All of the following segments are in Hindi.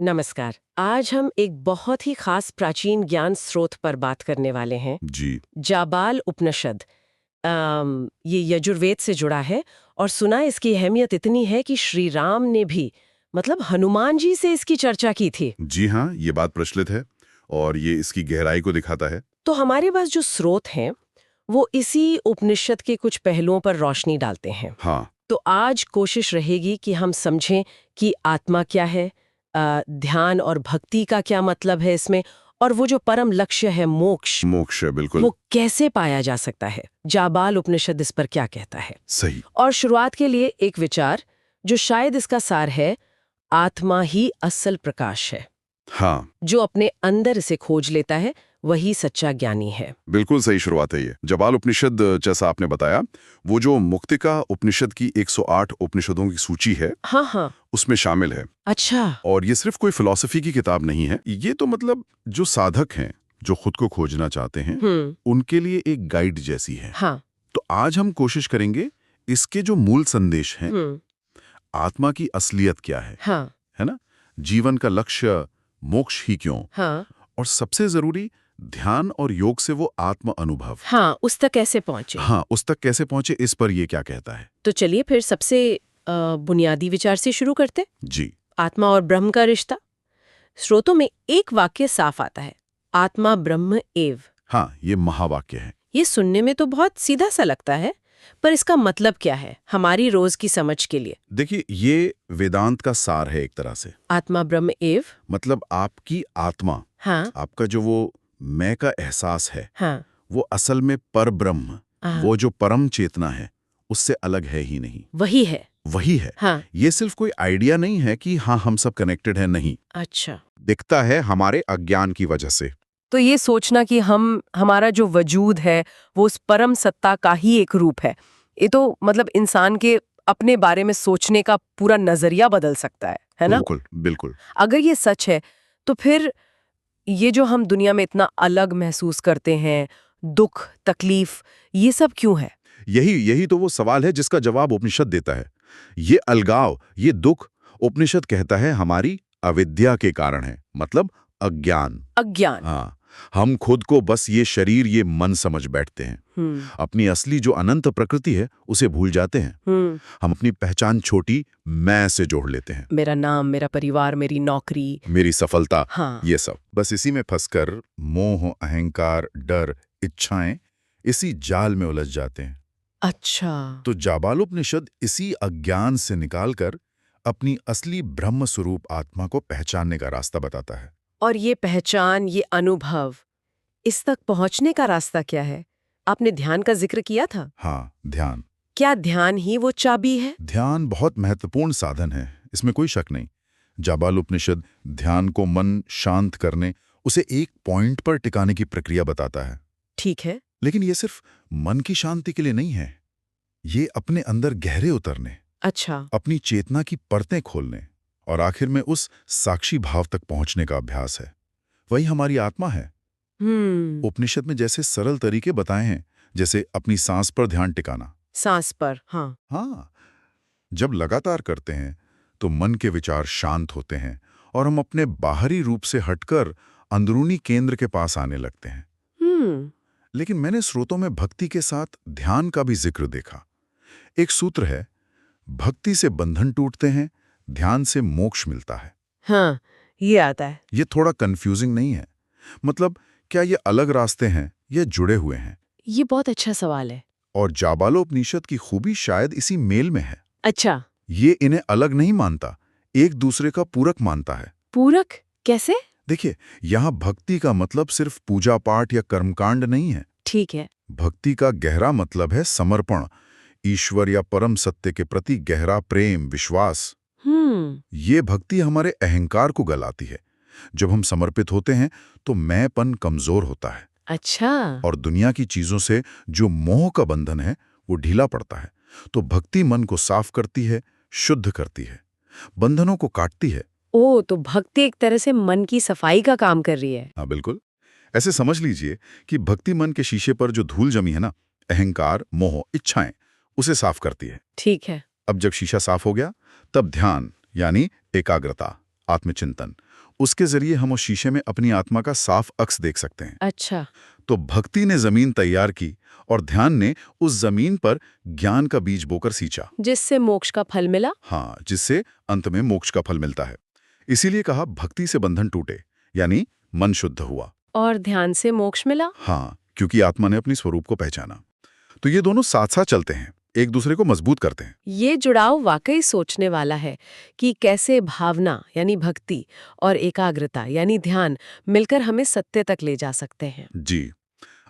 नमस्कार। आज हम एक बहुत ही खास प्राचीन ज्ञान स्रोत पर बात करने वाले हैं। जी। जाबाल उपनिषद। ये यजुर्वेद से जुड़ा है और सुना इसकी अहमियत इतनी है कि श्री राम ने भी मतलब हनुमान जी से इसकी चर्चा की थी। जी हाँ, ये बात प्रचलित है और ये इसकी गहराई को दिखाता है। तो हमारे पास जो स्रोत हैं वो इसी उपनिषद के कुछ पहलुओं पर रोशनी डालते हैं। हाँ। तो आज कोशिश रहेगी कि हम समझें कि आत्मा क्या है, ध्यान और भक्ति का क्या मतलब है इसमें, और वो जो परम लक्ष्य है मोक्ष, मोक्ष है, बिल्कुल। वो कैसे पाया जा सकता है। जाबाल उपनिषद इस पर क्या कहता है। सही। और शुरुआत के लिए एक विचार जो शायद इसका सार है, आत्मा ही असल प्रकाश है। हाँ, जो अपने अंदर इसे खोज लेता है वही सच्चा ज्ञानी है। बिल्कुल सही शुरुआत है ये। जाबाल उपनिषद, जैसा आपने बताया, वो जो मुक्तिका उपनिषद की 108 उपनिषदों की सूची है, हाँ हाँ। उसमें शामिल है। अच्छा। और ये सिर्फ कोई फिलॉसफी की किताब नहीं है, ये तो मतलब जो साधक हैं, जो खुद को खोजना चाहते हैं, उनके लिए एक गाइड जैसी है। हाँ। तो आज हम कोशिश करेंगे इसके जो मूल संदेश हैं, आत्मा की असलियत क्या हाँ। है ना? जीवन का लक्ष्य मोक्ष ही क्यों? हाँ। और सबसे जरूरी, ध्यान और योग से वो आत्म अनुभव। हाँ, उस तक कैसे पहुंचे। हाँ, उस तक कैसे पहुंचे, इस पर ये क्या कहता है। तो चलिए फिर सबसे बुनियादी विचार से शुरू करते। जी। आत्मा और ब्रह्म का रिश्ता। स्रोतों में एक वाक्य साफ आता है, आत्मा ब्रह्म एव। हाँ, ये महावाक्य है। ये सुनने में तो बहुत सीधा सा लगता है, पर इसका मतलब क्या है हमारी रोज की समझ के लिए। देखिए, ये वेदांत का सार है एक तरह से। आत्मा ब्रह्म एव मतलब आपकी आत्मा, हाँ आपका जो वो मैं का एहसास है, हाँ वो असल में पर ब्रह्म, हाँ। वो जो परम चेतना है, उससे अलग है ही नहीं। वही है। वही है। हाँ। ये सिर्फ कोई आइडिया नहीं है कि हाँ हम सब कनेक्टेड हैं, नहीं। अच्छा। दिखता है हमारे अज्ञान की वजह से। तो ये सोचना कि हमारा जो वजूद है वो उस परम सत्ता का ही एक रूप है, ये तो मतलब इंसान के अपने बारे में सोचने का पूरा नजरिया बदल सकता है ना। बिल्कुल बिल्कुल। अगर ये सच है तो फिर ये जो हम दुनिया में इतना अलग महसूस करते हैं, दुख तकलीफ, ये सब क्यों है। यही यही तो वो सवाल है जिसका जवाब उपनिषद देता है। ये अलगाव, ये दुख, उपनिषद कहता है हमारी अविद्या के कारण है, मतलब अज्ञान। अज्ञान। हाँ, हम खुद को बस ये शरीर, ये मन समझ बैठते हैं। अपनी असली जो अनंत प्रकृति है उसे भूल जाते हैं। हम अपनी पहचान छोटी मैं से जोड़ लेते हैं। मेरा नाम, मेरा परिवार, मेरी नौकरी, मेरी सफलता, हाँ। ये सब बस इसी में फंसकर मोह, अहंकार, डर, इच्छाएं इसी जाल में उलझ जाते हैं। अच्छा। तो जाबालोपनिषद इसी अज्ञान से निकालकर अपनी असली ब्रह्म स्वरूप आत्मा को पहचानने का रास्ता बताता है। और ये पहचान, ये अनुभव, इस तक पहुंचने का रास्ता क्या है। आपने ध्यान का जिक्र किया था। हाँ, ध्यान। क्या ध्यान ही वो चाबी है। ध्यान बहुत महत्वपूर्ण साधन है, इसमें कोई शक नहीं। जाबालोपनिषद ध्यान को मन शांत करने, उसे एक पॉइंट पर टिकाने की प्रक्रिया बताता है। ठीक है। लेकिन ये सिर्फ मन की शांति के लिए नहीं है, ये अपने अंदर गहरे उतरने, अच्छा। अपनी चेतना की परतें खोलने और आखिर में उस साक्षी भाव तक पहुंचने का अभ्यास है। वही हमारी आत्मा है। उपनिषद में जैसे सरल तरीके बताए हैं, जैसे अपनी सांस पर ध्यान टिकाना। सांस पर, हाँ। हाँ, जब लगातार करते हैं तो मन के विचार शांत होते हैं और हम अपने बाहरी रूप से हटकर अंदरूनी केंद्र के पास आने लगते हैं। लेकिन मैंने स्रोतों में भक्ति के साथ ध्यान का भी जिक्र देखा। एक सूत्र है, भक्ति से बंधन टूटते हैं, ध्यान से मोक्ष मिलता है। हाँ, ये आता है। ये थोड़ा कंफ्यूजिंग नहीं है? मतलब क्या ये अलग रास्ते हैं या जुड़े हुए हैं? ये बहुत अच्छा सवाल है। और जाबालोपनिषद की खूबी शायद इसी मेल में है। अच्छा। ये इन्हें अलग नहीं मानता, एक दूसरे का पूरक मानता है। पूरक कैसे। देखिए, यहाँ भक्ति का मतलब सिर्फ पूजा पाठ या कर्मकांड नहीं है। ठीक है। भक्ति का गहरा मतलब है समर्पण, ईश्वर या परम सत्य के प्रति गहरा प्रेम, विश्वास। ये भक्ति हमारे अहंकार को गलाती है। जब हम समर्पित होते हैं तो मैंपन कमजोर होता है। अच्छा। और दुनिया की चीजों से जो मोह का बंधन है वो ढीला पड़ता है। तो भक्ति मन को साफ करती है, शुद्ध करती है, बंधनों को काटती है। ओ, तो भक्ति एक तरह से मन की सफाई का काम कर रही है। हाँ, बिल्कुल। ऐसे समझ लीजिए कि भक्ति मन के शीशे पर जो धूल जमी है ना, अहंकार, मोह, इच्छाएं, उसे साफ करती है। ठीक है। अब जब शीशा साफ हो गया, तब ध्यान यानी एकाग्रता, आत्मचिंतन। उसके जरिए हम उस शीशे में अपनी आत्मा का साफ अक्स देख सकते हैं। अच्छा। तो भक्ति ने जमीन तैयार की और ध्यान ने उस जमीन पर ज्ञान का बीज बोकर सींचा। जिससे मोक्ष का फल मिला। हाँ, जिससे अंत में मोक्ष का फल मिलता है। इसीलिए कहा भक्ति से बंधन टूटे, यानी मन शुद्ध हुआ। और ध्यान से मोक्ष मिला। हाँ, क्योंकि आत्मा ने अपनी स्वरूप को पहचाना। तो ये दोनों साथ साथ चलते हैं, एक दूसरे को मजबूत करते हैं। ये जुड़ाव वाकई सोचने वाला है कि कैसे भावना यानी भक्ति और एकाग्रता यानी ध्यान मिलकर हमें सत्य तक ले जा सकते हैं। जी,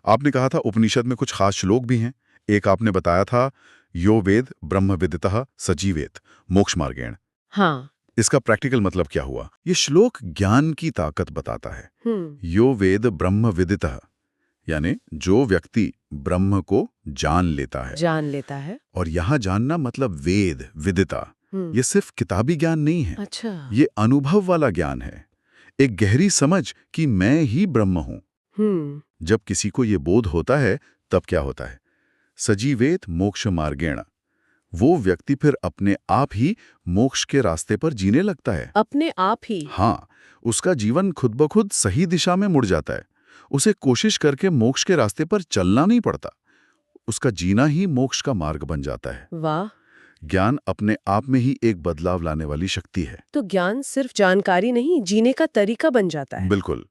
आपने कहा था उपनिषद में कुछ खास श्लोक भी हैं। एक आपने बताया था, यो वेद ब्रह्म विदितः सजीवेत मोक्ष मार्गेण। हाँ। इसका प्रैक्टिकल मतलब क्या हुआ? ये श्लोक ज्ञान की ताकत बताता है। यो वेद ब्रह्म विदितः, यानी जो व्यक्ति ब्रह्म को जान लेता है। और यहाँ जानना मतलब वेद विदिता, ये सिर्फ किताबी ज्ञान नहीं है। अच्छा। ये अनुभव वाला ज्ञान है, एक गहरी समझ कि मैं ही ब्रह्म हूं। जब किसी को ये बोध होता है तब क्या होता है? सजीवेत मोक्ष मार्गेण, वो व्यक्ति फिर अपने आप ही मोक्ष के रास्ते पर जीने लगता है। अपने आप ही? हाँ, उसका जीवन खुद ब खुद सही दिशा में मुड़ जाता है। उसे कोशिश करके मोक्ष के रास्ते पर चलना नहीं पड़ता, उसका जीना ही मोक्ष का मार्ग बन जाता है। वाह! ज्ञान अपने आप में ही एक बदलाव लाने वाली शक्ति है। तो ज्ञान सिर्फ जानकारी नहीं, जीने का तरीका बन जाता है। बिल्कुल।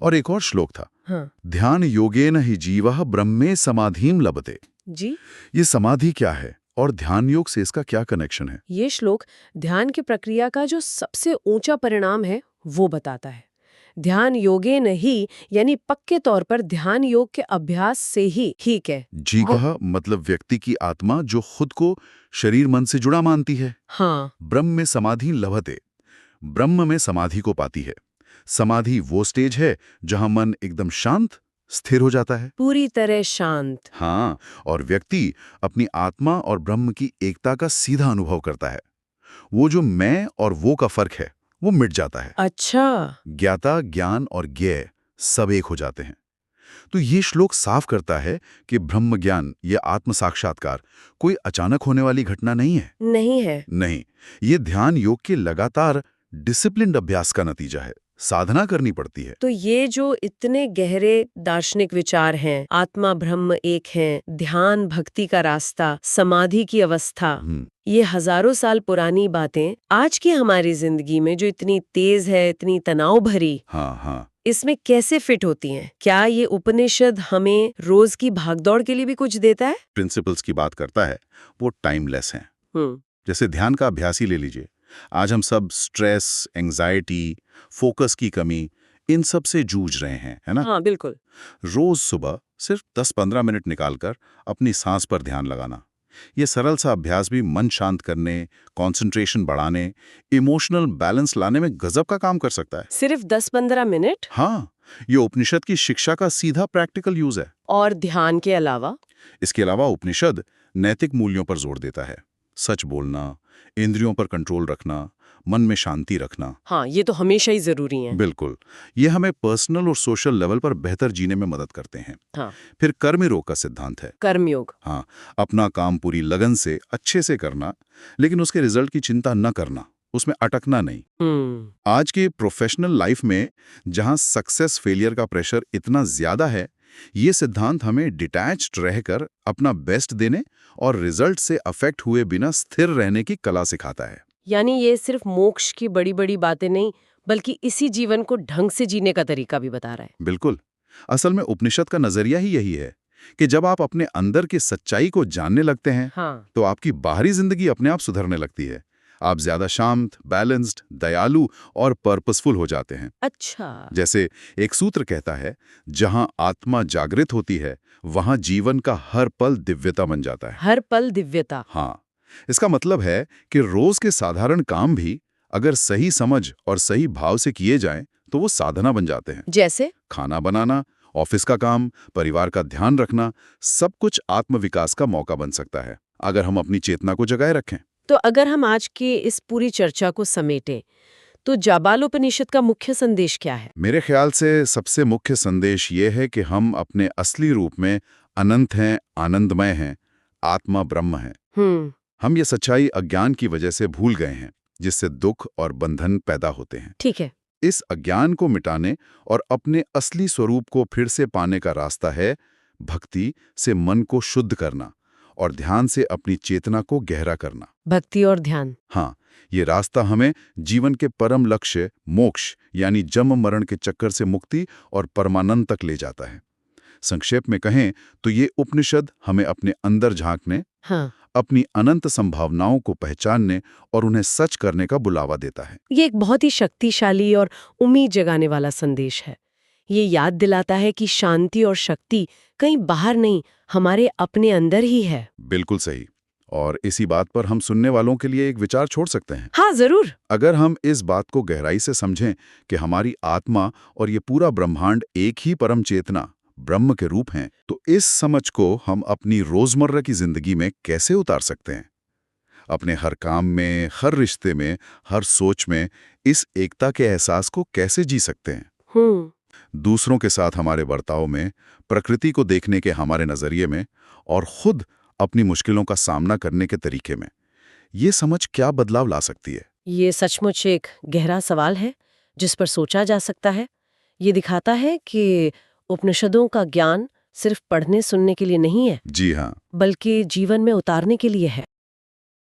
और एक और श्लोक था, हाँ। ध्यान योगेन हि जीवः ब्रह्मे समाधिम लभते। जी, ये समाधि क्या है और ध्यान योग से इसका क्या कनेक्शन है? ये श्लोक ध्यान की प्रक्रिया का जो सबसे ऊंचा परिणाम है वो बताता है। ध्यान योगे नहीं, यानी पक्के तौर पर ध्यान योग के अभ्यास से ही ठीक है। जी कहा, मतलब व्यक्ति की आत्मा जो खुद को शरीर मन से जुड़ा मानती है। हाँ। ब्रह्म में समाधि लभते, ब्रह्म में समाधि को पाती है। समाधि वो स्टेज है जहां मन एकदम शांत स्थिर हो जाता है, पूरी तरह शांत। हाँ, और व्यक्ति अपनी आत्मा और ब्रह्म की एकता का सीधा अनुभव करता है। वो जो मैं और वो का फर्क है वो मिट जाता है। अच्छा। ज्ञाता, ज्ञान और ज्ञेय सब एक हो जाते हैं। तो ये श्लोक साफ करता है कि ब्रह्म ज्ञान या आत्म साक्षात्कार कोई अचानक होने वाली घटना नहीं है। नहीं, ये ध्यान योग के लगातार डिसिप्लिन्ड अभ्यास का नतीजा है। साधना करनी पड़ती है। तो ये जो इतने गहरे दार्शनिक विचार हैं, आत्मा ब्रह्म एक है, ध्यान भक्ति का रास्ता, समाधि की अवस्था, ये हजारों साल पुरानी बातें आज की हमारी जिंदगी में जो इतनी तेज है, इतनी तनाव भरी, हाँ, इसमें कैसे फिट होती हैं? क्या ये उपनिषद हमें रोज की भागदौड़ के लिए भी कुछ देता है? प्रिंसिपल्स की बात करता है, वो टाइमलेस हैं। जैसे ध्यान का अभ्यास ही ले लीजिए। आज हम सब स्ट्रेस, एंजाइटी, फोकस की कमी, इन सब से जूझ रहे हैं, है ना? हाँ, बिल्कुल। रोज सुबह सिर्फ 10-15 मिनट निकालकर अपनी सांस पर ध्यान लगाना, ये सरल सा अभ्यास भी मन शांत करने, कंसंट्रेशन बढ़ाने, इमोशनल बैलेंस लाने में गजब का काम कर सकता है। सिर्फ 10-15 मिनट? हाँ, ये उपनिषद की शिक्षा का सीधा प्रैक्टिकल यूज है। और ध्यान के अलावा? इसके अलावा उपनिषद नैतिक मूल्यों पर जोर देता है। सच बोलना, इंद्रियों पर कंट्रोल रखना, मन में शांति रखना। हाँ, ये तो हमेशा ही जरूरी है। बिल्कुल, ये हमें पर्सनल और सोशल लेवल पर बेहतर जीने में मदद करते हैं। हाँ। फिर कर्मयोग का सिद्धांत है। कर्मयोग? हाँ, अपना काम पूरी लगन से अच्छे से करना, लेकिन उसके रिजल्ट की चिंता न करना, उसमें अटकना नहीं। आज के प्रोफेशनल लाइफ में जहां सक्सेस फेलियर का प्रेशर इतना ज्यादा है, ये सिद्धांत हमें डिटैच्ड रहकर अपना बेस्ट देने और रिजल्ट से अफेक्ट हुए बिना स्थिर रहने की कला सिखाता है। यानी ये सिर्फ मोक्ष की बड़ी बड़ी बातें नहीं, बल्कि इसी जीवन को ढंग से जीने का तरीका भी बता रहा है। बिल्कुल, असल में उपनिषद का नजरिया ही यही है कि जब आप अपने अंदर की सच्चाई को जानने लगते हैं, हाँ। तो आपकी बाहरी जिंदगी अपने आप सुधरने लगती है। आप ज्यादा शांत, बैलेंस्ड, दयालु और पर्पसफुल हो जाते हैं। अच्छा। जैसे एक सूत्र कहता है, जहां आत्मा जागृत होती है, वहां जीवन का हर पल दिव्यता बन जाता है। हर पल दिव्यता? हाँ, इसका मतलब है कि रोज के साधारण काम भी अगर सही समझ और सही भाव से किए जाएं, तो वो साधना बन जाते हैं। जैसे खाना बनाना, ऑफिस का काम, परिवार का ध्यान रखना, सब कुछ आत्मविकास का मौका बन सकता है, अगर हम अपनी चेतना को जगाए रखें। तो अगर हम आज की इस पूरी चर्चा को समेटें, तो जाबालोपनिषद का मुख्य संदेश क्या है? मेरे ख्याल से सबसे मुख्य संदेश ये है कि हम अपने असली रूप में अनंत हैं, आनंदमय हैं, आत्मा ब्रह्म है। हम ये सच्चाई अज्ञान की वजह से भूल गए हैं। जिससे दुख और बंधन पैदा होते हैं। ठीक है। इस अज्ञान को मिटाने और अपने असली स्वरूप को फिर से पाने का रास्ता है भक्ति से मन को शुद्ध करना और ध्यान से अपनी चेतना को गहरा करना। भक्ति और ध्यान। हाँ, ये रास्ता हमें जीवन के परम लक्ष्य मोक्ष यानी जन्म मरण के चक्कर से मुक्ति और परमानंद तक ले जाता है। संक्षेप में कहें तो ये उपनिषद हमें अपने अंदर झांकने, हाँ, अपनी अनंत संभावनाओं को पहचानने और उन्हें सच करने का बुलावा देता है। ये एक बहुत ही शक्तिशाली और उम्मीद जगाने वाला संदेश है। ये याद दिलाता है कि शांति और शक्ति कहीं बाहर नहीं, हमारे अपने अंदर ही है। बिल्कुल सही। और इसी बात पर हम सुनने वालों के लिए एक विचार छोड़ सकते हैं। हाँ, जरूर। अगर हम इस बात को गहराई से समझें कि हमारी आत्मा और ये पूरा ब्रह्मांड एक ही परम चेतना ब्रह्म के रूप हैं, तो इस समझ को हम अपनी रोजमर्रा की जिंदगी में कैसे उतार सकते हैं? अपने हर काम में, हर रिश्ते में, हर सोच में इस एकता के एहसास को कैसे जी सकते हैं? दूसरों के साथ हमारे बर्ताव में, प्रकृति को देखने के हमारे नजरिए में और खुद अपनी मुश्किलों का सामना करने के तरीके में ये समझ क्या बदलाव ला सकती है? ये सचमुच एक गहरा सवाल है जिस पर सोचा जा सकता है। ये दिखाता है कि उपनिषदों का ज्ञान सिर्फ पढ़ने सुनने के लिए नहीं है, जी हाँ, बल्कि जीवन में उतारने के लिए है।